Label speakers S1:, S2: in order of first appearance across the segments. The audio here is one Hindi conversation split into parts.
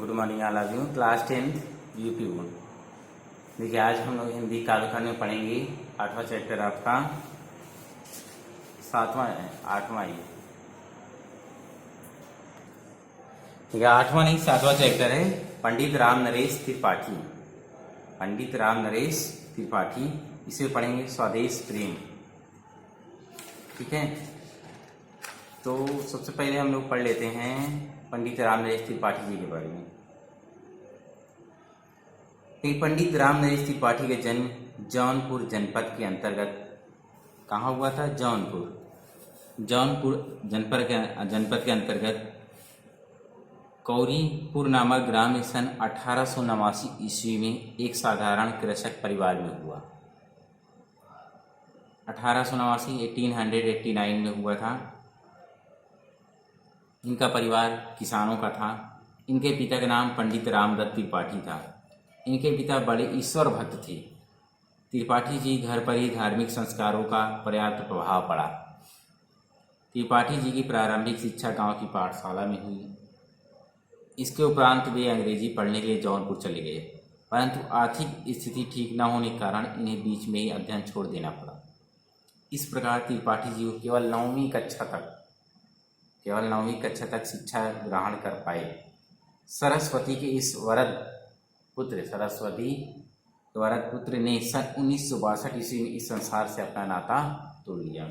S1: Good morning all of you. Class 10th UP board. देखिए आज हम लोग हिंदी काव्यखंड में पढ़ेंगे 8वां चैप्टर आपका 8वां ये। ठीक है, 8वां नहीं 7वां चैप्टर है। पंडित राम नरेश त्रिपाठी। पंडित राम नरेश त्रिपाठी, इसे पढ़ेंगे स्वदेश प्रेम। ठीक है, तो सबसे पहले हम लोग पढ़ लेते हैं पंडित राम नरेश त्रिपाठी जी के बारे में। पंडित राम नरेश त्रिपाठी का जन्म जौनपुर जनपद के अंतर्गत कहाँ हुआ था? जौनपुर जनपद के अंतर्गत कौरीपुर नामक ग्राम में सन 1889 ईस्वी में एक साधारण कृषक परिवार में हुआ। 1889 में हुआ था। इनका परिवार किसानों का था। इनके पिता का नाम पंडित रामदत्त त्रिपाठी था। इनके पिता बड़े ईश्वर भक्त थे। त्रिपाठी जी घर पर ही धार्मिक संस्कारों का पर्याप्त प्रभाव पड़ा। त्रिपाठी जी की प्रारंभिक शिक्षा गांव की पाठशाला में हुई। इसके उपरांत वे अंग्रेजी पढ़ने के लिए जौनपुर चले गए, परंतु आर्थिक स्थिति ठीक न होने के कारण इन्हें बीच में ही अध्ययन छोड़ देना पड़ा। इस प्रकार त्रिपाठी जी को केवल 9वीं कक्षा तक शिक्षा ग्रहण कर पाए। सरस्वती के इस वरद पुत्र ने सन 1962 ईस्वी में इस संसार से अपना नाता तोड़ लिया।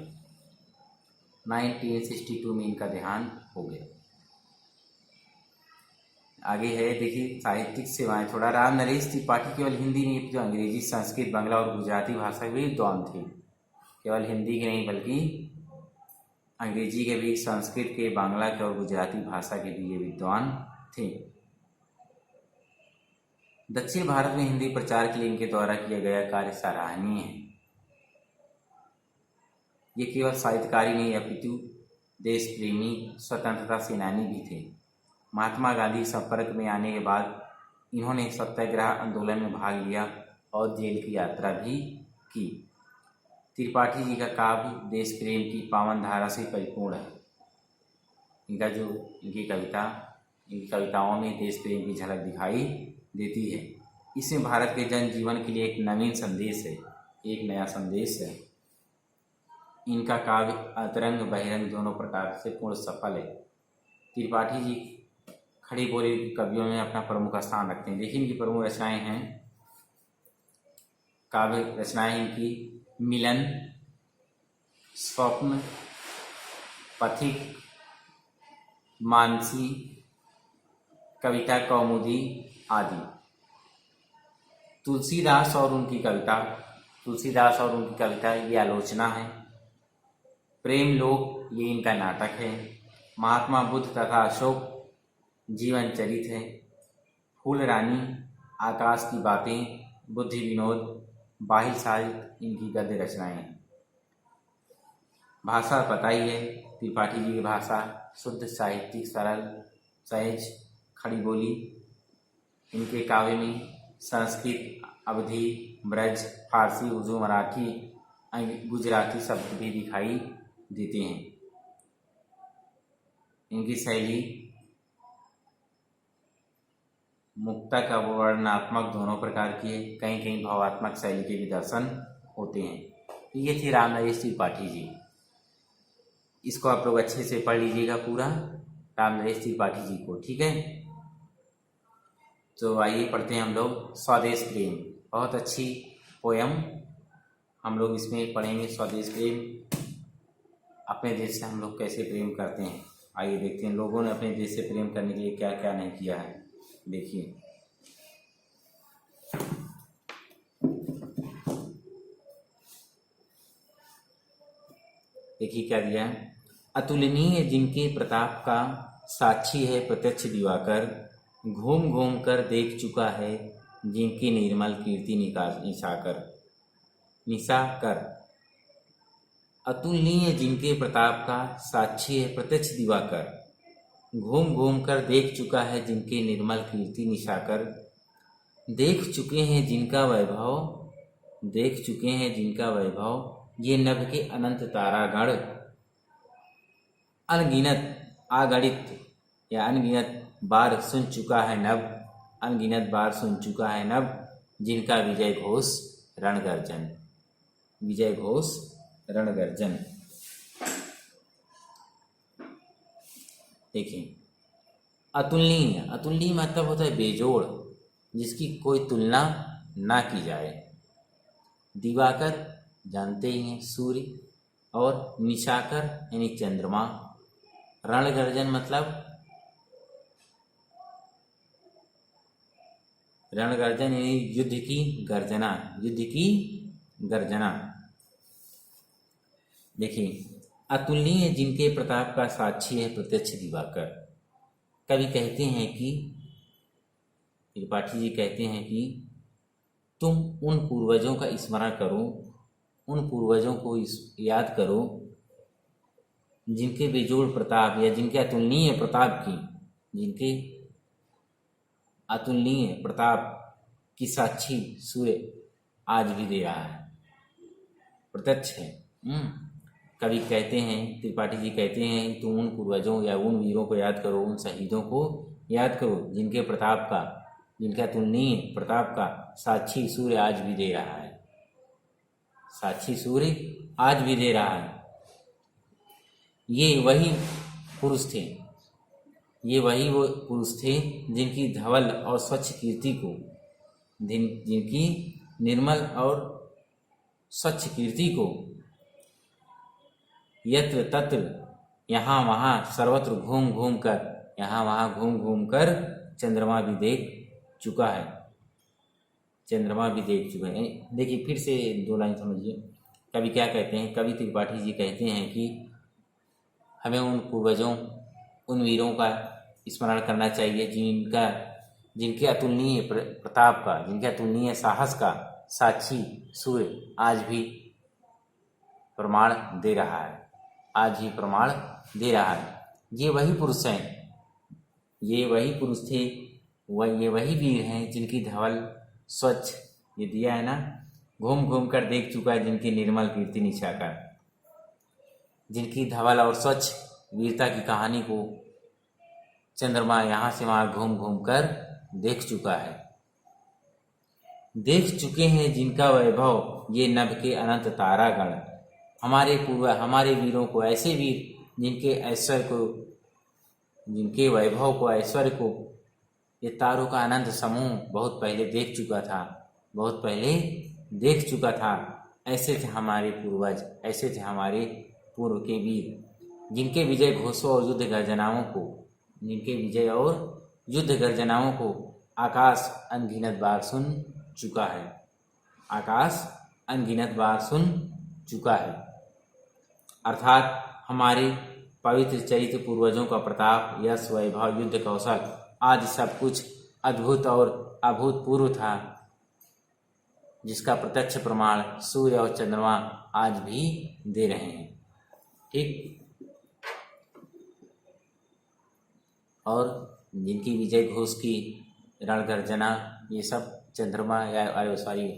S1: 1962 में इनका देहांत हो गया। आगे है, देखिए साहित्यिक सेवाएं थोड़ा। राम नरेश त्रिपाठी केवल हिंदी नहीं, जो अंग्रेजी, संस्कृत, बांग्ला और गुजराती भाषा के भी विद्वान थे। केवल हिंदी के नहीं बल्कि अंग्रेजी के भी, संस्कृत के, बांग्ला के और गुजराती भाषा के भी ये विद्वान थे। दक्षिण भारत में हिंदी प्रचार के लिए इनके द्वारा किया गया कार्य सराहनीय है। ये केवल साहित्यकारी नहीं अपितु देश प्रेमी, स्वतंत्रता सेनानी भी थे। महात्मा गांधी संपर्क में आने के बाद इन्होंने सत्याग्रह आंदोलन में भाग लिया और जेल की यात्रा भी की। त्रिपाठी जी का काव्य देश प्रेम की पावन धारा से परिपूर्ण है। इनकी कविताओं में देश प्रेम की झलक दिखाई देती है। इसमें भारत के जन जीवन के लिए एक नया संदेश है। इनका काव्य अंतरंग बहिरंग दोनों प्रकार से पूर्ण सफल है। त्रिपाठी जी खड़ी बोली कवियों में अपना प्रमुख स्थान रखते हैं। देखिए इनकी प्रमुख रचनाएं हैं, काव्य रचनाएं इनकी मिलन, स्वप्न, पथिक, मानसी, कविता कौमुदी आदि। तुलसीदास और उनकी कविता ये आलोचना है। प्रेम लोक ये इनका नाटक है। महात्मा बुद्ध तथा अशोक जीवन चरित है। फूल रानी, आकाश की बातें, बुद्धि विनोद, बाहिर साहित्य इनकी गद्य रचनाएं हैं। भाषा पता ही है, त्रिपाठी जी की भाषा शुद्ध, साहित्यिक, सरल, सहज, खड़ी बोली। इनके काव्य में संस्कृत, अवधी, ब्रज, फारसी, उर्दू, मराठी, गुजराती शब्द भी दिखाई देते हैं। इनकी शैली मुक्तक और वर्णनात्मक दोनों प्रकार की है। कहीं कहीं भावात्मक शैली के भी दर्शन होते हैं। ये थे राम नरेश त्रिपाठी जी। इसको आप लोग अच्छे से पढ़ लीजिएगा पूरा, राम नरेश त्रिपाठी जी को। ठीक है, तो आइए पढ़ते हैं हम लोग स्वदेश प्रेम। बहुत अच्छी पोयम हम लोग इसमें पढ़ेंगे। स्वदेश प्रेम, अपने देश से हम लोग कैसे प्रेम करते हैं। आइए देखते हैं लोगों ने अपने देश से प्रेम करने के लिए क्या क्या नहीं किया है। देखिए, क्या दिया है। अतुलनीय जिनके प्रताप का साक्षी है प्रत्यक्ष दिवाकर, घूम घूम कर देख चुका है जिनकी निर्मल कीर्ति निशाकर। अतुलनीय जिनके प्रताप का साक्षी है प्रत्यक्ष दिवाकर, घूम घूम कर देख चुका है जिनके निर्मल कीर्ति निशाकर। देख चुके हैं जिनका वैभव ये नभ के अनंत तारागण। अनगिनत बार सुन चुका है नभ, अनगिनत बार सुन चुका है नभ, जिनका विजय घोष रणगर्जन, विजय घोष रणगर्जन। देखिए अतुलनीय, अतुलनीय मतलब होता है बेजोड़, जिसकी कोई तुलना ना की जाए। दिवाकर जानते ही हैं सूर्य, और निशाकर यानी चंद्रमा। रणगर्जन मतलब, रणगर्जन यानी युद्ध की गर्जना, युद्ध की गर्जना। देखिए अतुलनीय जिनके प्रताप का साक्षी है प्रत्यक्ष दिवाकर। कवि कहते हैं कि, त्रिपाठी जी कहते हैं कि तुम उन पूर्वजों का स्मरण करो, उन पूर्वजों को याद करो जिनके बेजोड़ प्रताप या जिनके अतुलनीय प्रताप की, जिनके अतुलनीय प्रताप की साक्षी सूर्य आज भी दे रहा है, प्रत्यक्ष है। कवि कहते हैं, त्रिपाठी जी कहते हैं तुम उन पूर्वजों या उन वीरों को याद करो, उन शहीदों को याद करो जिनके प्रताप का, जिनका तुलनीय प्रताप का साक्षी सूर्य आज भी दे रहा है, साक्षी सूर्य आज भी दे रहा है। ये वही पुरुष थे, ये वही वो पुरुष थे जिनकी धवल और स्वच्छ कीर्ति को, जिनकी निर्मल और स्वच्छ कीर्ति को यत्र तत्र यहाँ वहाँ सर्वत्र घूम घूम कर, यहाँ वहाँ घूम घूम कर चंद्रमा भी देख चुका है, चंद्रमा भी देख चुका है। देखिए फिर से दो लाइन समझिए, कवि क्या कहते हैं। कवि त्रिपाठी जी कहते हैं कि हमें उन पूर्वजों, उन वीरों का स्मरण करना चाहिए जिनका, जिनके अतुलनीय प्रताप का, जिनके अतुलनीय साहस का साक्षी सूर्य आज भी प्रमाण दे रहा है, आज ही प्रमाण दे रहा है। ये वही पुरुष हैं, ये वही पुरुष थे, ये वही वीर हैं जिनकी धवल स्वच्छ, ये दिया है ना, घूम घूम कर देख चुका है जिनकी निर्मल कीर्ति निशाकर, जिनकी धवल और स्वच्छ वीरता की कहानी को चंद्रमा यहाँ से वहाँ घूम घूम कर देख चुका है, देख चुके हैं जिनका वैभव ये नभ के अनंत तारागण। हमारे पूर्व, हमारे वीरों को, ऐसे वीर जिनके ऐश्वर्य को, जिनके वैभव को, ऐश्वर्य को ये तारों का अनंत समूह बहुत पहले देख चुका था, बहुत पहले देख चुका था। ऐसे थे हमारे पूर्वज, ऐसे थे हमारे पूर्व के वीर जिनके विजय घोषों और युद्ध गर्जनाओं को, जिनके विजय और युद्ध गर्जनाओं को आकाश अनगिनत बार सुन चुका है, आकाश अनगिनत बार सुन चुका है। अर्थात हमारे पवित्र चरित्र पूर्वजों का प्रताप, यश, वैभव, युद्ध कौशल आदि सब कुछ अद्भुत और अभूतपूर्व था, जिसका प्रत्यक्ष प्रमाण सूर्य और चंद्रमा आज भी दे रहे हैं। ठीक, और जिनकी विजय घोष की रणगर्जना, ये सब चंद्रमा या सॉरी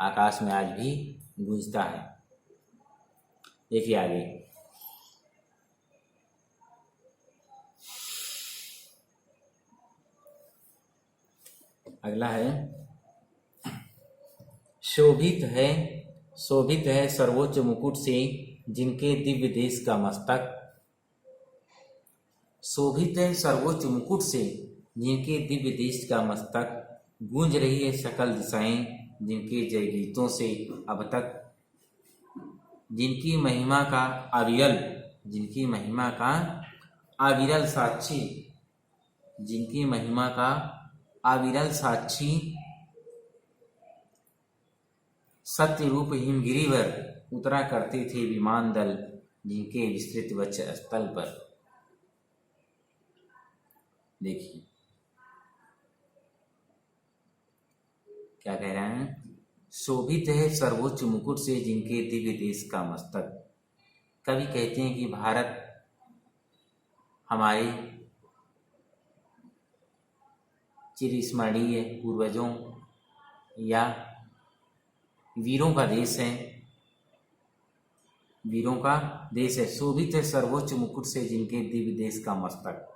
S1: आकाश में आज भी गूंजता है। देखिए आगे, अगला है शोभित है, शोभित है सर्वोच्च मुकुट से जिनके दिव्य देश का मस्तक। शोभित है सर्वोच्च मुकुट से जिनके दिव्य देश का मस्तक, गूंज रही है सकल दिशाएं जिनके जय गीतों से अब तक। जिनकी महिमा का अविरल, जिनकी महिमा का अविरल साक्षी, जिनकी महिमा का अविरल साक्षी सत्य रूप हिमगिरिवर उतरा करते थे विमान दल, जिनके विस्तृत वक्ष स्थल पर। देखिए क्या कह रहे हैं, शोभित है सर्वोच्च मुकुट से जिनके दिव्य देश का मस्तक। कवि कहते हैं कि भारत हमारे चिरस्मरणीय पूर्वजों या वीरों का देश है, वीरों का देश है। शोभित है सर्वोच्च मुकुट से जिनके दिव्य देश का मस्तक।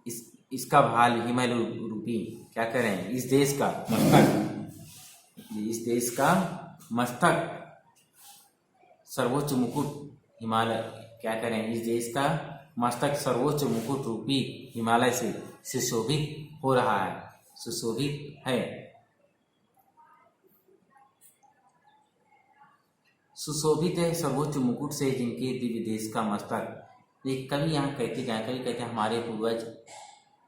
S1: इस इसका भाल हिमालय रूपी क्या करें इस देश का मस्तक, इस देश का मस्तक सर्वोच्च मुकुट हिमालय क्या करें इस देश का मस्तक सर्वोच्च मुकुट रूपी हिमालय से सुशोभित हो रहा है, सुशोभित है। सुशोभित है सर्वोच्च मुकुट से जिनके दिव्य देश का मस्तक। एक कवि यहाँ कहते क्या कवि कहते हैं हमारे पूर्वज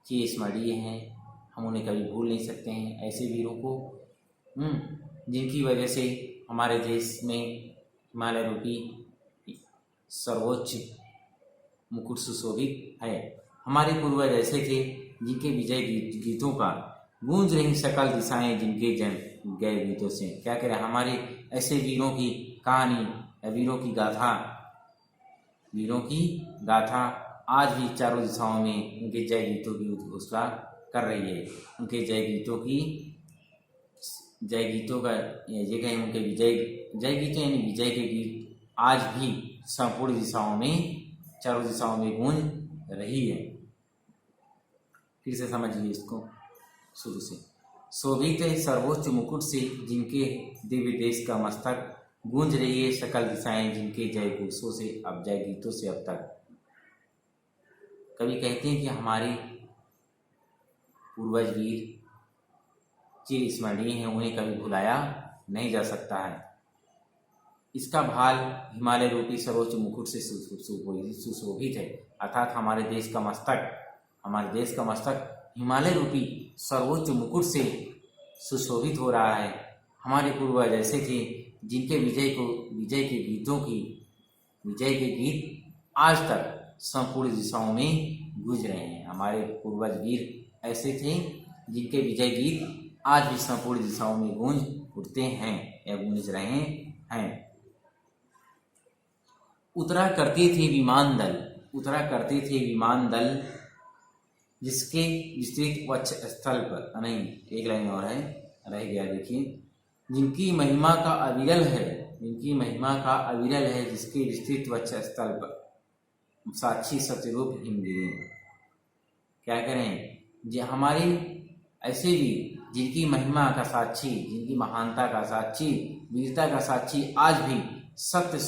S1: के स्मरणीय हैं, हम उन्हें कभी भूल नहीं सकते हैं। ऐसे वीरों को जिनकी वजह से हमारे देश में हिमालय रूपी सर्वोच्च मुकुट सुशोभित है। हमारे पूर्वज ऐसे थे जिनके विजय गीतों का गूंज रही सकल दिशाएं जिनके जन गए गीतों से। क्या करें हमारे ऐसे वीरों की कहानी, वीरों की गाथा आज भी चारों दिशाओं में उनके जय गीतों की उद्घोषणा कर रही है। उनके जय गीतों का ये कहें उनके जय गीतों यानी विजय के गीत आज भी संपूर्ण दिशाओं में चारों दिशाओं में गूंज रही है। फिर से समझिए इसको शुरू से। शोभित है सर्वोच्च मुकुट से जिनके दिव्य देश का मस्तक गूंज रही है सकल दिशाएं जिनके जय घोषों से अब जय गीतों से अब तक। कवि कहते हैं कि हमारे पूर्वज वीर चिर स्मरणीय हैं, उन्हें कभी भुलाया नहीं जा सकता है। इसका भाल हिमालय रूपी सर्वोच्च मुकुट से सुशोभित है, अर्थात हमारे देश का मस्तक हिमालय रूपी सर्वोच्च मुकुट से सुशोभित हो रहा है। हमारे पूर्वज ऐसे थे जिनके विजय के गीत आज तक संपूर्ण दिशाओं में गूंज रहे हैं। हमारे पूर्वज वीर ऐसे थे जिनके विजय गीत आज भी संपूर्ण दिशाओं में गूंज उठते हैं या गूंज रहे हैं। उतरा करते थे विमान दल जिसके विस्तृत वक्ष स्थल पर नहीं एक लाइन और है रह गया देखिए। जिनकी महिमा का अविरल है जिसके विस्तृत वक्ष स्थल पर साक्षी सत्यरूप हिमगिरी। क्या करें जो हमारे ऐसे भी जिनकी महिमा का साक्षी, जिनकी महानता का साक्षी, वीरता का साक्षी आज भी सत्य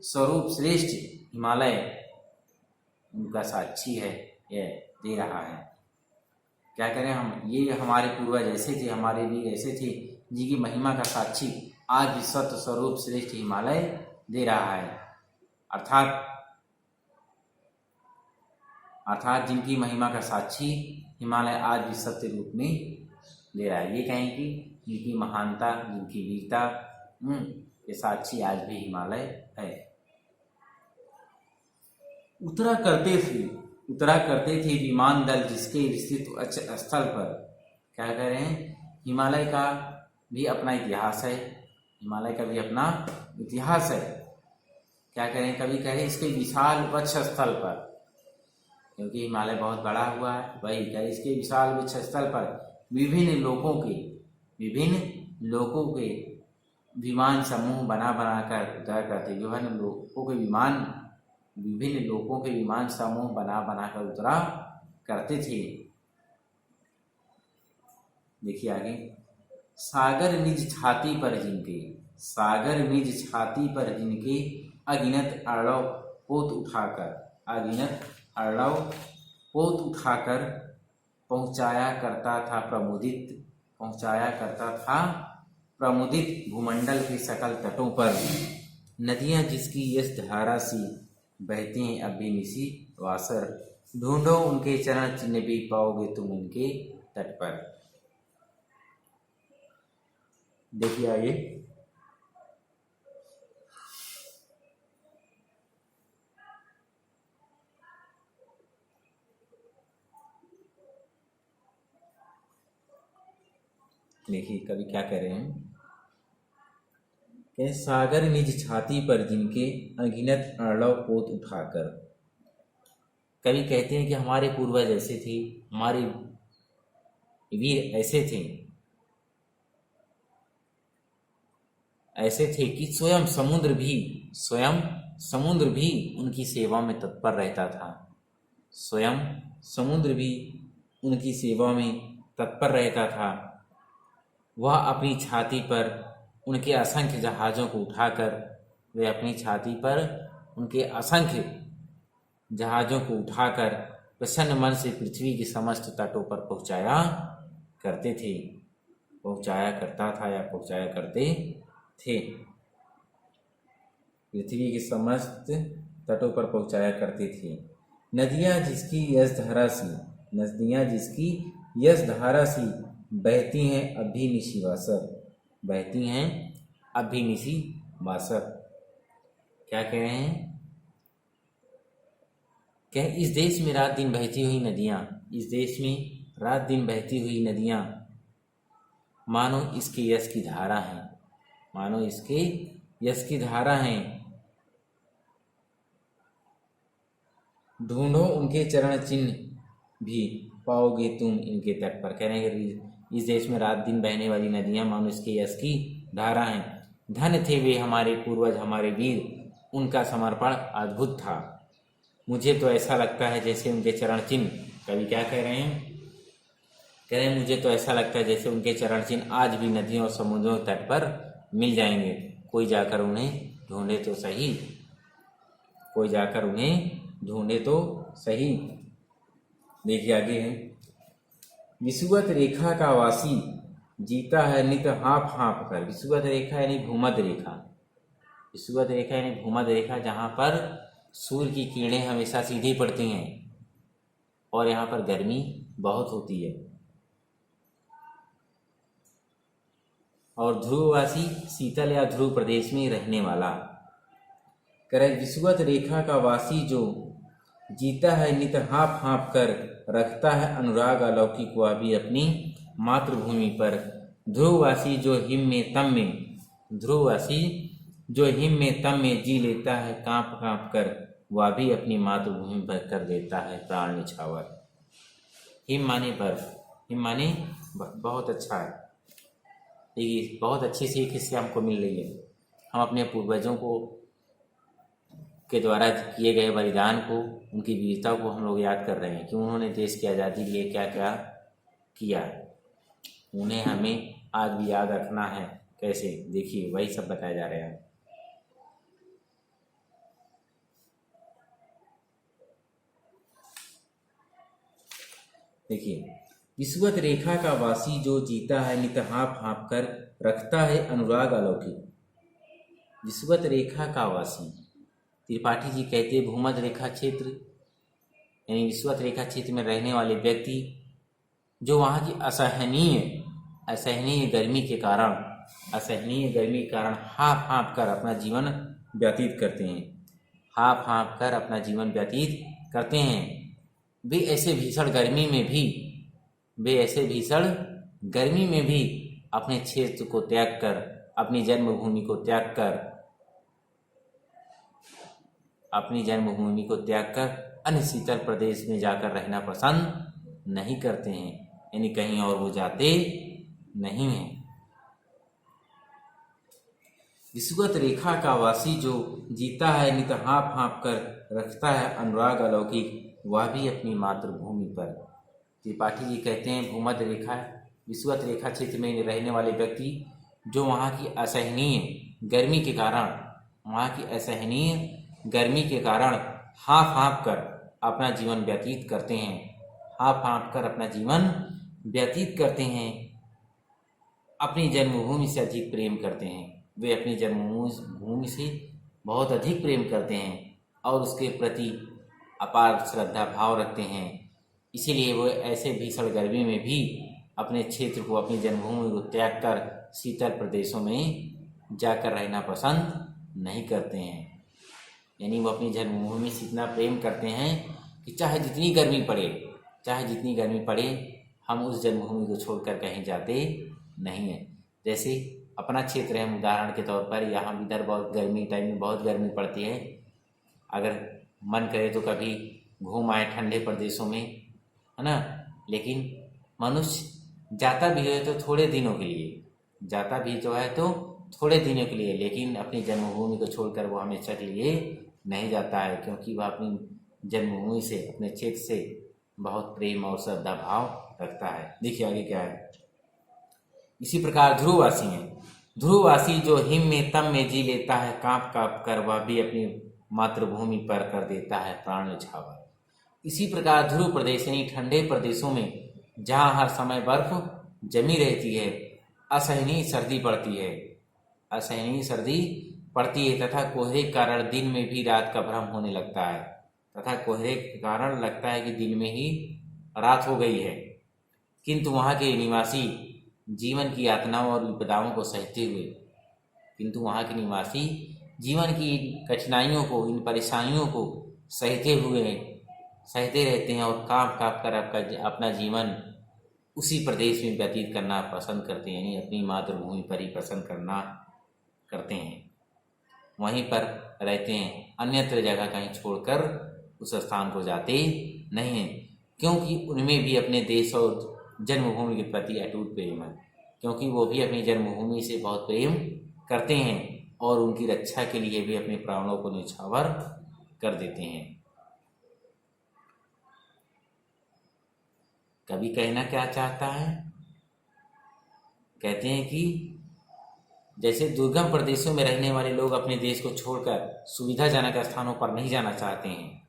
S1: स्वरूप श्रेष्ठ हिमालय उनका साक्षी है, यह दे रहा है। क्या करें हम, ये हमारे पूर्वज ऐसे थे, हमारे वीर ऐसे थे जिनकी महिमा का साक्षी आज भी सत्य स्वरूप श्रेष्ठ हिमालय दे रहा है। अर्थात जिनकी महिमा का साक्षी हिमालय आज भी सत्य रूप में ले रहा है। ये कहें कि जिनकी महानता, जिनकी वीरता ये साक्षी आज भी हिमालय है। उतरा करते थे विमान दल जिसके विस्तृत स्थल पर। क्या कह रहे हैं हिमालय का भी अपना इतिहास है, क्या करें कभी कह रहे हैं इसके विशाल वक्ष स्थल पर, क्योंकि हिमालय बहुत बड़ा हुआ है, वही कहे इसके विशाल वक्ष स्थल पर विभिन्न लोगों के विमान समूह बना कर उतरा करते। विभिन्न लोगों के विमान समूह बना कर उतरा करते थे। देखिए आगे। सागर निज छाती पर जिनके अगिनत अड़व पोत उठाकर पहुँचाया करता था प्रमुदित भूमंडल के सकल तटों पर। नदियां जिसकी यश धारा सी बहती हैं अब भी निसी वासर। ढूंढो उनके चरण चिन्ह भी पाओगे तुम उनके तट पर। देखिए आगे। देखिए कवि क्या कह रहे हैं कि सागर निज छाती पर जिनके अनगिनत अड़व पोत उठाकर। कवि कहते हैं कि हमारे पूर्वज ऐसे थे, हमारे वीर ऐसे थे कि स्वयं समुद्र भी उनकी सेवा में तत्पर रहता था। स्वयं समुद्र भी उनकी सेवा में तत्पर रहता था। वह अपनी छाती पर उनके असंख्य जहाज़ों को उठाकर वे अपनी छाती पर उनके असंख्य जहाज़ों को उठाकर प्रसन्न मन से पृथ्वी के समस्त तटों पर पहुंचाया करते थे, पहुंचाया करता था या पहुंचाया करते थे। पृथ्वी के समस्त तटों पर पहुंचाया करते थे। नदियाँ जिसकी यश धारा सी बहती हैं अभिनिशी वासर, बहती हैं अभिनिशी वासर। क्या कह रहे हैं? क्या इस देश में रात दिन बहती हुई नदियाँ, इस देश में रात दिन बहती हुई नदियाँ मानो इसके यश की धारा हैं, मानो इसके यश की धारा हैं। ढूंढो उनके चरण चिन्ह भी पाओगे तुम इनके तट पर। कह रहे हैं इस देश में रात दिन बहने वाली नदियां मानो इसके यश की धारा हैं। धन थे वे हमारे पूर्वज, हमारे वीर, उनका समर्पण अद्भुत था। मुझे तो ऐसा लगता है जैसे उनके चरण चिन्ह, कवि क्या कह रहे हैं? कह रहे हैं मुझे तो ऐसा लगता है जैसे उनके चरण चिन्ह आज भी नदियों और समुद्रों तट पर मिल जाएंगे। कोई जाकर उन्हें ढूंढे तो सही, कोई जाकर उन्हें ढूंढे तो सही। देखिए आगे है, विषुवत रेखा का वासी जीता है नित हाँफ हाँफ कर। विषुवत रेखा यानी भूमध्य रेखा, विषुवत रेखा यानी भूमध्य रेखा, जहाँ पर सूर्य की किरणें हमेशा सीधी पड़ती हैं और यहाँ पर गर्मी बहुत होती है। और ध्रुववासी शीतल या ध्रुव प्रदेश में रहने वाला। करे विषुवत रेखा का वासी जो जीता है नित हाँफ हाँफ कर, रखता है अनुराग अलौकिक वह भी अपनी मातृभूमि पर। ध्रुववासी जो हिम में तम में, ध्रुववासी जो हिम में तम में जी लेता है कांप कांप कर, वह भी अपनी मातृभूमि पर कर देता है प्राण निछावर। हिम माने बर्फ, हिम माने बहुत अच्छा है। देखिए बहुत अच्छी सीख इससे हमको मिल रही है। हम अपने पूर्वजों को के द्वारा किए गए बलिदान को, उनकी वीरता को हम लोग याद कर रहे हैं कि उन्होंने देश की आज़ादी के लिए क्या क्या किया। उन्हें हमें आज भी याद रखना है। कैसे? देखिए वही सब बताया जा रहा है। देखिए, विषुवत रेखा का वासी जो जीता है नित हाँफ हाँफ कर, रखता है अनुराग अलौकिक। विषुवत रेखा का वासी, त्रिपाठी जी कहते हैं भूमध्य रेखा क्षेत्र यानी विषुवत रेखा क्षेत्र में रहने वाले व्यक्ति जो वहाँ की असहनीय गर्मी के कारण हाँफ हाँफ कर अपना जीवन व्यतीत करते हैं, हाँफ हाँफ कर अपना जीवन व्यतीत करते हैं। वे ऐसे भीषण गर्मी में भी अपने क्षेत्र को त्याग कर, अपनी जन्मभूमि को त्याग कर अन्य शीतल प्रदेश में जाकर रहना पसंद नहीं करते हैं, यानी कहीं और वो जाते नहीं हैं। विषुवत रेखा का वासी जो जीता है नित हाँफ हाँफ कर, रखता है अनुराग अलौकिक वह भी अपनी मातृभूमि पर। त्रिपाठी जी कहते हैं भूमध्य रेखा विषुवत रेखा क्षेत्र में रहने वाले व्यक्ति जो वहाँ की असहनीय गर्मी के कारण हाँफ हाँफ कर अपना जीवन व्यतीत करते हैं, अपनी जन्मभूमि से अधिक प्रेम करते हैं। वे अपनी जन्मभूमि से बहुत अधिक प्रेम करते हैं और उसके प्रति अपार श्रद्धा भाव रखते हैं। इसीलिए वो ऐसे भीषण गर्मी में भी अपने क्षेत्र को, अपनी जन्मभूमि को त्याग कर शीतल प्रदेशों में जाकर रहना पसंद नहीं करते हैं। यानी वो अपनी जन्मभूमि से इतना प्रेम करते हैं कि चाहे जितनी गर्मी पड़े हम उस जन्मभूमि को छोड़कर कहीं जाते नहीं हैं। जैसे अपना क्षेत्र है, उदाहरण के तौर पर यहाँ इधर बहुत गर्मी टाइम में बहुत गर्मी पड़ती है। अगर मन करे तो कभी घूम आए ठंडे प्रदेशों में, है ना। लेकिन मनुष्य जाता भी है तो थोड़े दिनों के लिए, लेकिन अपनी जन्मभूमि को छोड़कर वो हमेशा के लिए नहीं जाता है, क्योंकि वह अपनी जन्मभूमि से, अपने क्षेत्र से बहुत प्रेम और श्रद्धा भाव रखता है। देखिए आगे क्या है। इसी प्रकार ध्रुववासी हैं। ध्रुववासी जो हिम में तम में जी लेता है, कांप कांप कर वह भी अपनी मातृभूमि पर कर देता है प्राण न्यौछावर। इसी प्रकार ध्रुव प्रदेश यानी ठंडे प्रदेशों में जहाँ हर समय बर्फ जमी रहती है, असहनीय सर्दी पड़ती है, असहनीय सर्दी पड़ती है तथा कोहरे के कारण दिन में भी रात का भ्रम होने लगता है, तथा कोहरे के कारण लगता है कि दिन में ही रात हो गई है। किंतु वहाँ के निवासी जीवन की यातनाओं और विपदाओं को सहते हुए, किंतु वहाँ के निवासी जीवन की कठिनाइयों को, इन परेशानियों को सहते रहते हैं और कांप कांप कर अपना जीवन उसी प्रदेश में व्यतीत करना पसंद करते हैं, यानी अपनी मातृभूमि पर ही पसंद करते हैं, वहीं पर रहते हैं, अन्यत्र जगह कहीं छोड़कर उस स्थान को जाते नहीं हैं, क्योंकि उनमें भी अपने देश और जन्मभूमि के प्रति अटूट प्रेम है, क्योंकि वो भी अपनी जन्मभूमि से बहुत प्रेम करते हैं और उनकी रक्षा के लिए भी अपने प्राणों को न्यौछावर कर देते हैं। कवि कहना क्या चाहता है? कहते हैं कि जैसे दुर्गम प्रदेशों में रहने वाले लोग अपने देश को छोड़कर सुविधाजनक स्थानों पर नहीं जाना चाहते हैं,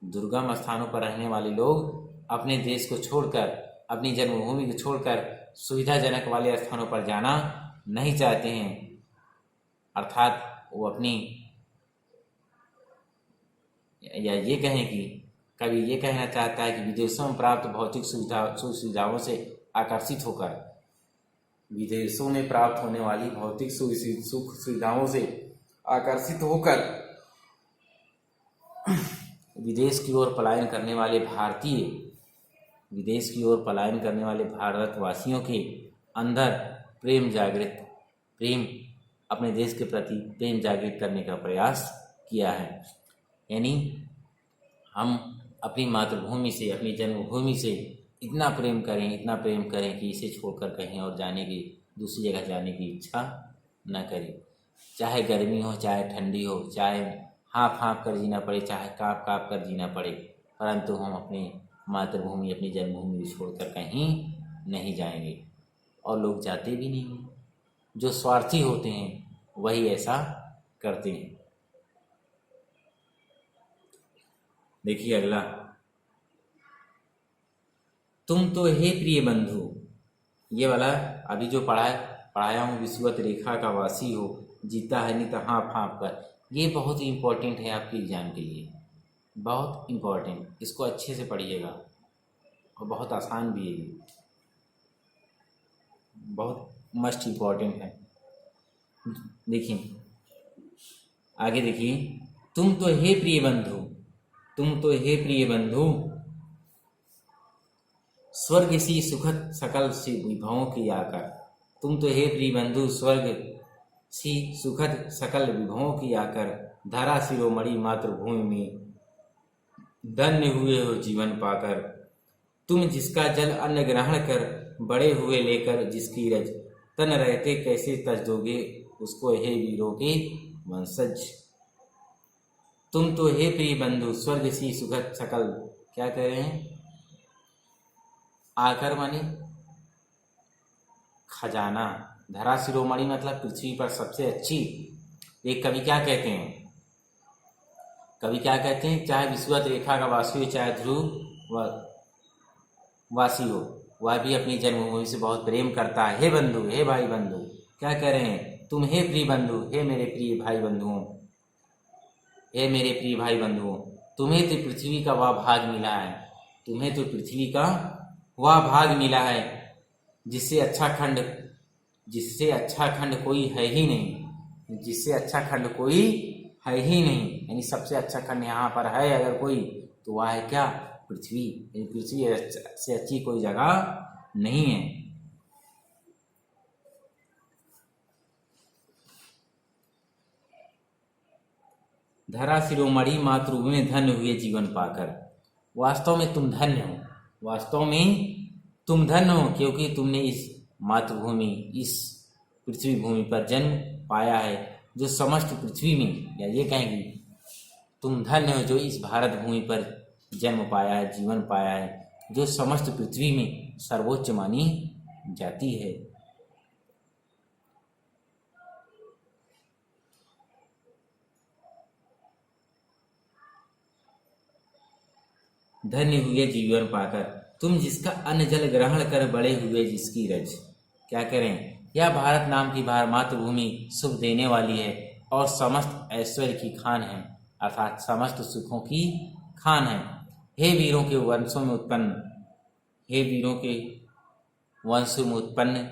S1: दुर्गम स्थानों पर रहने वाले लोग अपने देश को छोड़कर, अपनी जन्मभूमि को छोड़कर सुविधाजनक वाले स्थानों पर जाना नहीं चाहते हैं, अर्थात वो अपनी, या ये कहें कि कवि ये कहना चाहता है कि विदेशों में प्राप्त भौतिक सुविधाओं से आकर्षित होकर, विदेशों में प्राप्त होने वाली भौतिक सुख सुविधाओं से आकर्षित होकर विदेश की ओर पलायन करने वाले भारतवासियों के अंदर प्रेम अपने देश के प्रति प्रेम जागृत करने का प्रयास किया है। यानी हम अपनी मातृभूमि से, अपनी जन्मभूमि से इतना प्रेम करें कि इसे छोड़कर कहीं और दूसरी जगह जाने की इच्छा न करें, चाहे गर्मी हो, चाहे ठंडी हो, चाहे हाँफ कर जीना पड़े, चाहे काँप कर जीना पड़े, परंतु हम अपनी मातृभूमि, अपनी जन्मभूमि छोड़कर कहीं नहीं जाएंगे। और लोग जाते भी नहीं हैं, जो स्वार्थी होते हैं वही ऐसा करते हैं। देखिए अगला, तुम तो हे प्रिय बंधु, ये वाला अभी जो पढ़ाया हूँ, विषुवत रेखा का वासी हो, जीता है नहीं तो हाँफ कर, ये बहुत ही इम्पोर्टेंट है आपके एग्जाम के लिए, बहुत इम्पोर्टेंट, इसको अच्छे से पढ़िएगा और बहुत आसान भी है, बहुत मस्ट इम्पोर्टेंट है। देखिए आगे देखिए, तुम तो हे प्रिय बंधु स्वर्ग सी सुखद सकल सी विभवों की आकर, तुम तो हे प्रिय बंधु स्वर्ग सी सुखद सकल विभवों की आकर, धरा शिरोमणि मातृभूमि में धन्य हुए हो जीवन पाकर। तुम जिसका जल अन्न ग्रहण कर बड़े हुए लेकर, जिसकी रज तन रहते कैसे तज दोगे उसको हे वीरों के वंशज। तुम तो हे प्रिय बंधु स्वर्ग सी सुखद सकल, क्या कह रहे हैं, आकर माने खजाना, धरा शिरोमणि मतलब पृथ्वी पर सबसे अच्छी। एक कवि क्या कहते हैं, चाहे विषुवत रेखा का वासी हो, चाहे ध्रुव वासी हो, वह भी अपनी जन्मभूमि से बहुत प्रेम करता है। हे बंधु, हे भाई बंधु, क्या कह रहे हैं, तुम हे प्रिय बंधु, हे मेरे प्रिय भाई बंधुओं, हे मेरे प्रिय भाई बंधुओं, तुम्हें तो पृथ्वी का वह भाग मिला है, जिससे अच्छा खंड कोई है ही नहीं, यानी सबसे अच्छा खंड यहाँ पर है अगर कोई, तो वह है क्या, पृथ्वी। पृथ्वी से अच्छी कोई जगह नहीं है। धरा शिरोमणि मातृभूमि में धन्य हुए जीवन पाकर। वास्तव में तुम धन्य हो, क्योंकि तुमने इस मातृभूमि, इस पृथ्वी भूमि पर जन्म पाया है, जो समस्त पृथ्वी में, या ये कहेंगे तुम धन्य हो जो इस भारत भूमि पर जन्म पाया है, जीवन पाया है, जो समस्त पृथ्वी में सर्वोच्च मानी जाती है। धन्य हुए जीवन पाकर तुम जिसका अन्न जल ग्रहण कर बड़े हुए जिसकी रज। क्या करें, यह भारत नाम की मातृभूमि सुख देने वाली है और समस्त ऐश्वर्य की खान है, अर्थात समस्त सुखों की खान है। हे वीरों के वंशों में उत्पन्न, हे वीरों के वंशों में उत्पन्न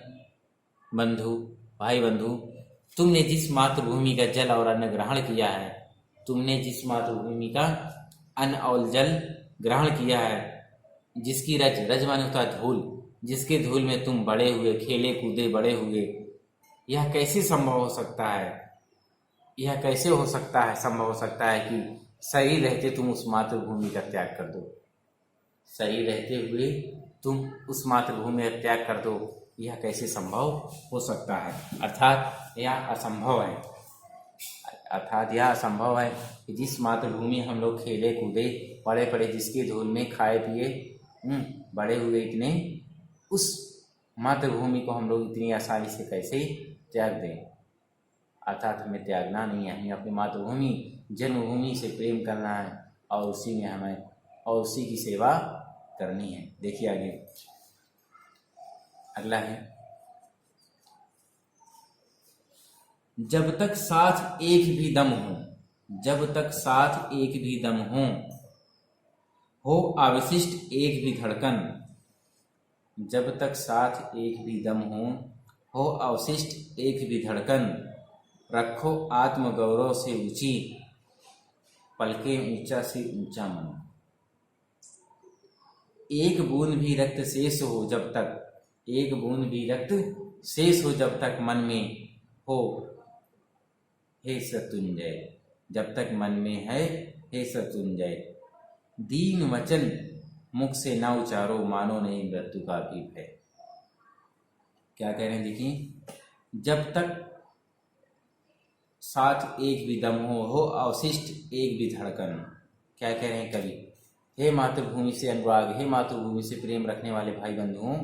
S1: बंधु, भाई बंधु, तुमने जिस मातृभूमि का जल और अन्न ग्रहण किया है, तुमने जिस मातृभूमि का अन्न और जल ग्रहण किया है, जिसकी रज, रज माने होता है धूल, जिसके धूल में तुम बड़े हुए, खेले कूदे बड़े हुए, यह कैसे संभव हो सकता है? यह कैसे हो सकता है, संभव हो सकता है कि शरीर रहते तुम उस मातृभूमि का त्याग कर दो? शरीर रहते हुए तुम उस मातृभूमि का त्याग कर दो, यह कैसे संभव हो सकता है? अर्थात यह असंभव है। अर्थात यह असंभव है कि जिस मातृभूमि हम लोग खेले कूदे पड़े पड़े, जिसके धूल में खाए पिए बड़े हुए, इतने उस मातृभूमि को हम लोग इतनी आसानी से कैसे त्याग दें? अर्थात हमें त्यागना नहीं है, हमें अपनी मातृभूमि जन्मभूमि से प्रेम करना है और उसी में हमें और उसी की सेवा करनी है। देखिए आगे अगला है, जब तक साथ एक भी दम हो, जब तक साथ एक भी दम हो अवशिष्ट एक भी धड़कन, जब तक साथ एक भी दम हो अवशिष्ट एक भी धड़कन, रखो आत्मगौरव से ऊंची पलके ऊंचा से ऊंचा मन। एक बूंद भी रक्त शेष हो जब तक, एक बूंद भी रक्त शेष हो जब तक मन में हो, हे शत्रुंजय, जब तक मन में है हे शत्रुंजय, दीन वचन मुख से ना उचारो, मानो नहीं मृत्यु का भी भय। क्या कह रहे हैं देखिए, जब तक साथ एक भी दम हो अवशिष्ट एक भी धड़कन। क्या कह रहे हैं कवि, हे मातृभूमि से अनुराग, हे मातृभूमि से प्रेम रखने वाले भाई बंधुओं,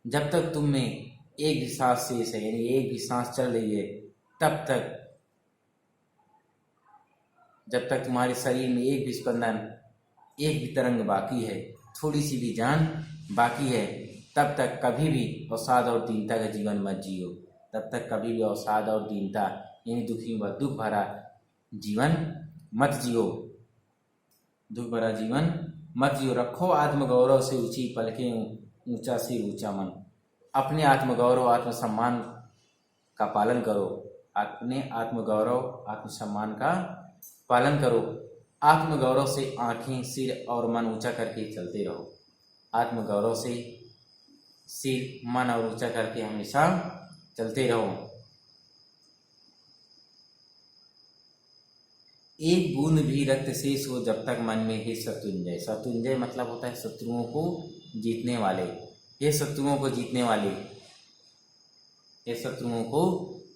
S1: जब तक तुम में एक भी सांस शेष है, यानी एक भी सांस चल रही है, तब तक, जब तक तुम्हारे शरीर में एक भी स्पंदन, एक भी तरंग बाकी है, थोड़ी सी भी जान बाकी है, तब तक कभी भी अवसाद और दीनता का जीवन मत जियो। तब तक कभी भी अवसाद और दीनता यानी दुख भरा जीवन मत जियो, दुख भरा जीवन मत जियो। रखो आत्मगौरव से ऊंची पलकें ऊंचा से ऊंचा मन। अपने आत्मगौरव आत्मसम्मान का पालन करो, अपने आत्मगौरव आत्मसम्मान का पालन करो। आत्मगौरव से आंखें, सिर और मन ऊंचा करके चलते रहो। आत्मगौरव से सिर, मन और ऊंचा करके हमेशा चलते रहो। एक बूंद भी रक्त शेष हो जब तक मन में हे शत्रुंजय। शत्रुंजय मतलब होता है शत्रुओं को जीतने वाले। हे शत्रुओं को जीतने वाले, हे शत्रुओं को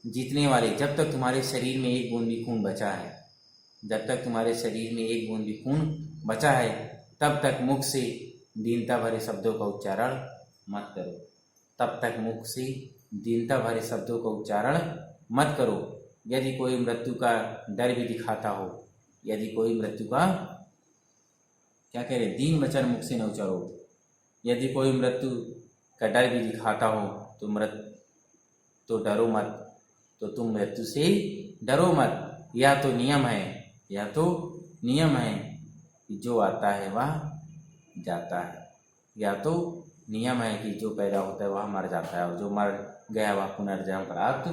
S1: जीतने वाले, जब तक तुम्हारे शरीर में एक बूंद भी खून बचा है, जब तक तुम्हारे शरीर में एक बूंद भी खून बचा है, तब तक मुख से दीनता भरे शब्दों का उच्चारण मत करो। तब तक मुख से दीनता भरे शब्दों का उच्चारण मत करो। यदि कोई मृत्यु का डर भी दिखाता हो, यदि कोई मृत्यु का, क्या कह रहे, दीन वचन मुख से न उच्चारो। यदि कोई मृत्यु का डर भी दिखाता हो तो डरो मत, तो तुम मृत्यु से डरो मत। यह तो नियम है, यह तो नियम है कि जो आता है वह जाता है। यह तो नियम है कि जो पैदा होता है वह मर जाता है और जो मर गया वह पुनर्जन्म प्राप्त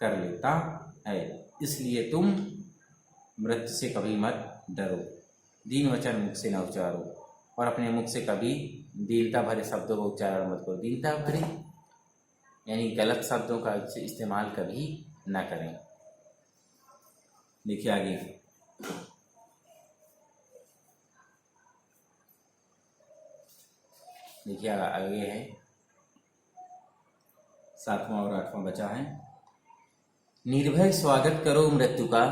S1: कर लेता है। इसलिए तुम मृत्यु से कभी मत डरो, दीन वचन मुख से न उच्चारो और अपने मुख से कभी दीनता भरे शब्दों का उच्चारण मत करो। दीनता भरे यानी गलत शब्दों का इस्तेमाल कभी न करें। देखिए आगे, देखिए आगे है 7वां और 8वां बचा है। निर्भय स्वागत करो मृत्यु का,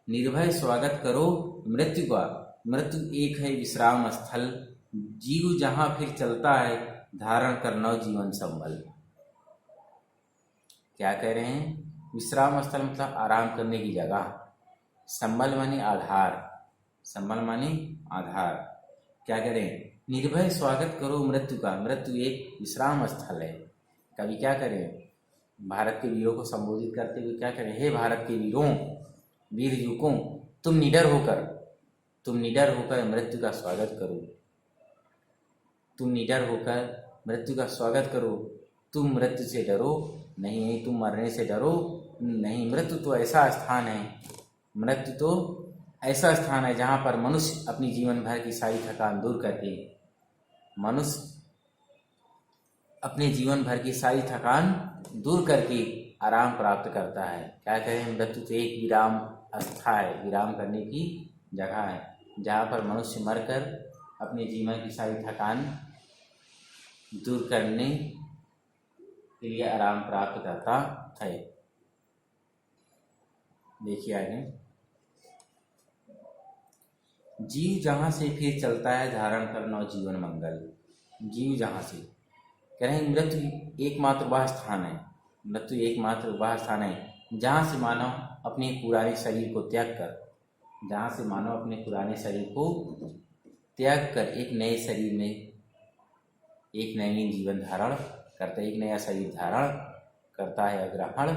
S1: निर्भय स्वागत करो मृत्यु का, मृत्यु एक है विश्राम स्थल, जीव जहाँ फिर चलता है धारण कर नव जीवन संबल। क्या कह रहे हैं? विश्राम स्थल मतलब आराम करने की जगह, संबल माने आधार, संबल माने आधार। क्या कह रहे हैं? निर्भय स्वागत करो मृत्यु का, मृत्यु एक विश्राम स्थल है। कवि क्या करें? भारत के वीरों को संबोधित करते हुए क्या करें? हे भारत के वीरों, वीर युवकों, तुम निडर होकर मृत्यु का स्वागत करो, तुम निडर होकर मृत्यु का स्वागत करो। तुम मृत्यु से डरो नहीं, तुम मरने से डरो नहीं। मृत्यु तो ऐसा स्थान है जहाँ पर मनुष्य अपनी जीवन भर की सारी थकान दूर करके, आराम प्राप्त करता है। क्या कहें? मृत्यु तो एक विराम स्था है, विराम करने की जगह है, जहाँ पर मनुष्य मरकर अपने जीवन की सारी थकान दूर करने के लिए आराम प्राप्त करता है। देखिए आगे, जीव जहाँ से फिर चलता है धारण कर नव जीवन मंगल। जीव जहाँ से, कह रहे हैं मृत्यु एकमात्र वह स्थान है जहाँ से मानव अपने पुराने शरीर को त्याग कर एक नए शरीर में एक नवीन जीवन धारण करता है, एक नया शरीर धारण करता है, ग्रहण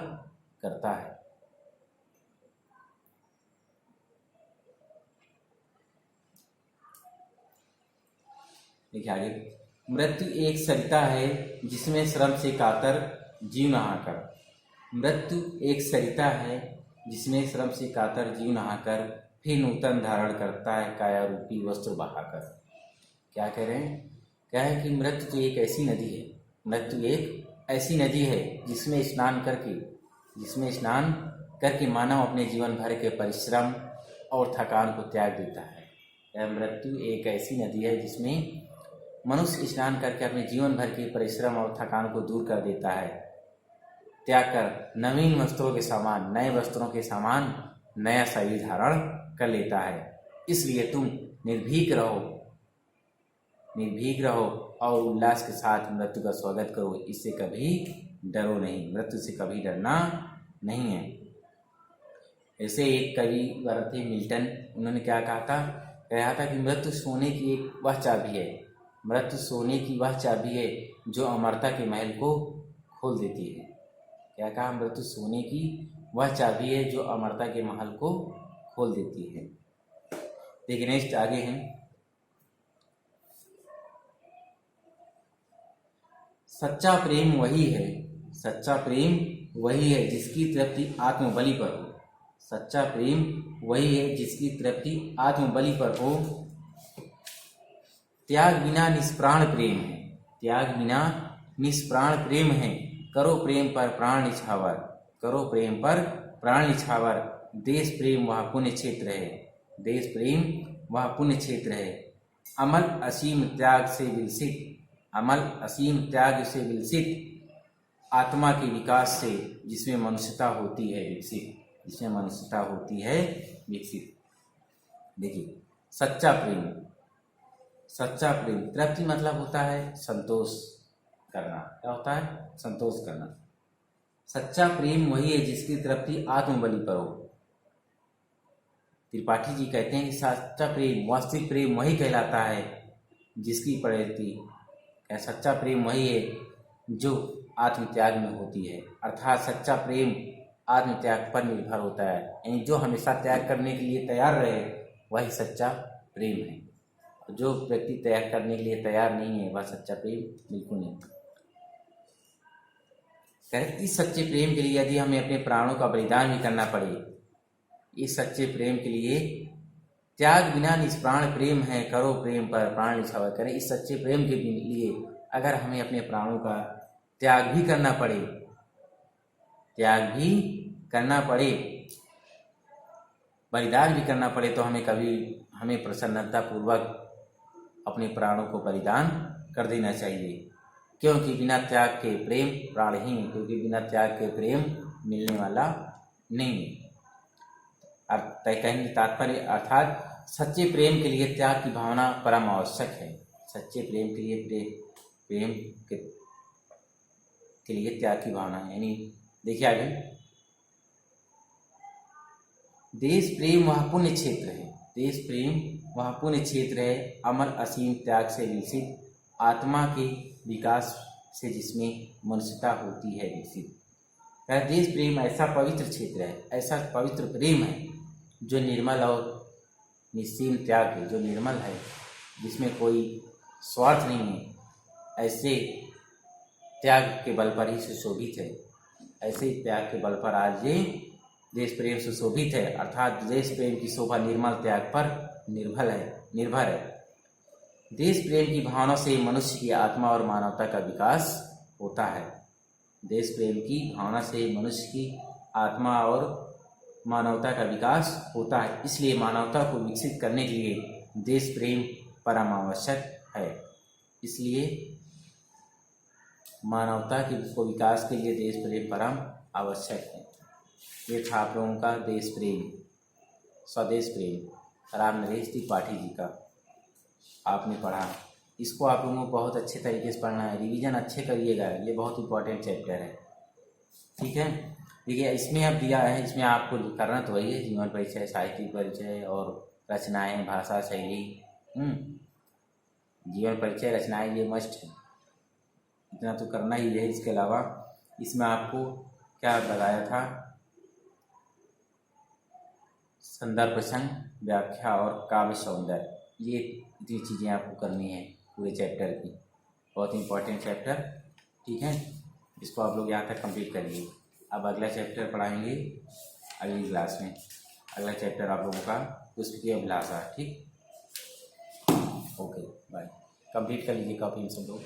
S1: करता है। देखिए आगे, मृत्यु एक सरिता है जिसमें श्रम से कातर जीव नहाकर। मृत्यु एक सरिता है जिसमें श्रम से कातर जीव नहाकर फिर नूतन धारण करता है काया रूपी वस्त्र बहाकर। क्या कह रहे हैं? क्या है कि मृत्यु तो एक ऐसी नदी है जिसमें स्नान करके मानव अपने जीवन भर के परिश्रम और थकान को त्याग देता है। यह मृत्यु एक ऐसी नदी है जिसमें मनुष्य स्नान करके अपने जीवन भर के परिश्रम और थकान को दूर कर देता है, त्याग कर नए वस्त्रों के समान नया शरीर धारण कर लेता है। इसलिए तुम निर्भीक रहो और उल्लास के साथ मृत्यु का स्वागत करो। इससे कभी डरो नहीं, मृत्यु से कभी डरना नहीं है। ऐसे एक कवि थे मिल्टन, उन्होंने क्या कहा था कि मृत्यु सोने की वह चाबी है जो अमरता के महल को खोल देती है। क्या कहा? मृत्यु सोने की वह चाबी है जो अमरता के महल को खोल देती है। देखिए नेक्स्ट आगे है, सच्चा प्रेम वही है जिसकी तृप्ति आत्मबलि पर हो। सच्चा प्रेम वही है जिसकी तृप्ति आत्मबलि पर हो। त्याग बिना निष्प्राण प्रेम है, करो प्रेम पर प्राण निछावर। देश प्रेम वह पुण्य क्षेत्र है, अमल असीम त्याग से विलसित आत्मा के विकास से जिसमें मनुष्यता होती है विकसित। देखिए सच्चा प्रेम तृप्ति मतलब होता है संतोष करना। क्या होता है? संतोष करना। सच्चा प्रेम वही है जिसकी तृप्ति आत्मबलि पर हो। त्रिपाठी जी कहते हैं कि सच्चा प्रेम, वास्तविक प्रेम वही कहलाता है जिसकी प्रवृत्ति, सच्चा प्रेम वही है जो आत्मत्याग में होती है। अर्थात सच्चा प्रेम आत्मत्याग पर निर्भर होता है, यानी जो हमेशा त्याग करने के लिए तैयार रहे वही सच्चा प्रेम है। जो व्यक्ति त्याग करने के लिए तैयार नहीं है वह सच्चा प्रेम बिल्कुल नहीं। इस सच्चे प्रेम के लिए यदि हमें अपने प्राणों का बलिदान भी करना पड़े, इस सच्चे प्रेम के लिए त्याग बिना निष्प्राण प्रेम है, करो प्रेम पर प्राण निछावर। करें इस सच्चे प्रेम के लिए अगर हमें अपने प्राणों का त्याग भी करना पड़े, बलिदान भी करना पड़े, तो हमें प्रसन्नता पूर्वक अपने प्राणों को बलिदान कर देना चाहिए। क्योंकि बिना त्याग के प्रेम प्राणहीन, क्योंकि बिना त्याग के प्रेम मिलने वाला नहीं। कहने का तात्पर्य अर्थात सच्चे प्रेम के लिए त्याग की भावना परम आवश्यक है। सच्चे प्रेम के लिए प्रेम के लिए त्याग की भावना, यानी देखिए आगे, देश प्रेम वह पुण्य क्षेत्र है, देश प्रेम वह पुण्य क्षेत्र है, अमर असीम त्याग से विकसित आत्मा के विकास से जिसमें मनुष्यता होती है विकसित। देश प्रेम ऐसा पवित्र क्षेत्र है, ऐसा पवित्र प्रेम है जो निर्मल और निस्सीम त्याग है, जो निर्मल है, जिसमें कोई स्वार्थ नहीं है। ऐसे त्याग के बल पर ही सुशोभित है, ऐसे त्याग के बल पर आज ये देश प्रेम सुशोभित है, अर्थात देश प्रेम की शोभा निर्मल त्याग पर निर्भर है। देश प्रेम की भावना से मनुष्य की आत्मा और मानवता का विकास होता है। देश प्रेम की भावना से मनुष्य की आत्मा और मानवता का विकास होता है, इसलिए मानवता को विकसित करने के लिए देश प्रेम परम आवश्यक है। इसलिए मानवता को विकास के लिए देश प्रेम परम आवश्यक है। ये था आप लोगों का देश प्रेम, स्वदेश प्रेम, राम नरेश त्रिपाठी जी का आपने पढ़ा। इसको आप लोगों को बहुत अच्छे तरीके से पढ़ना है, रिवीजन अच्छे करिएगा, ये बहुत इंपॉर्टेंट चैप्टर है, ठीक है। देखिए इसमें अब दिया है, इसमें आपको करना तो वही है, जीवन परिचय, साहित्यिक परिचय और रचनाएं, भाषा शैली, जीवन परिचय, रचनाएं, ये मस्ट है, इतना तो करना ही है। इसके अलावा इसमें आपको क्या लगाया था, संदर्भ प्रसंग, व्याख्या और काव्य सौंदर्य, ये इतनी चीज़ें आपको करनी है पूरे चैप्टर की, बहुत इंपॉर्टेंट चैप्टर, ठीक है। इसको आप लोग यहाँ तक कंप्लीट करिए। अब अगला चैप्टर पढ़ाएंगे अगली क्लास में, अगला चैप्टर आप लोगों का पुष्प की अभिलाषा, ठीक। ओके बाय, कंप्लीट कर लीजिए कॉपी इन सब लोग।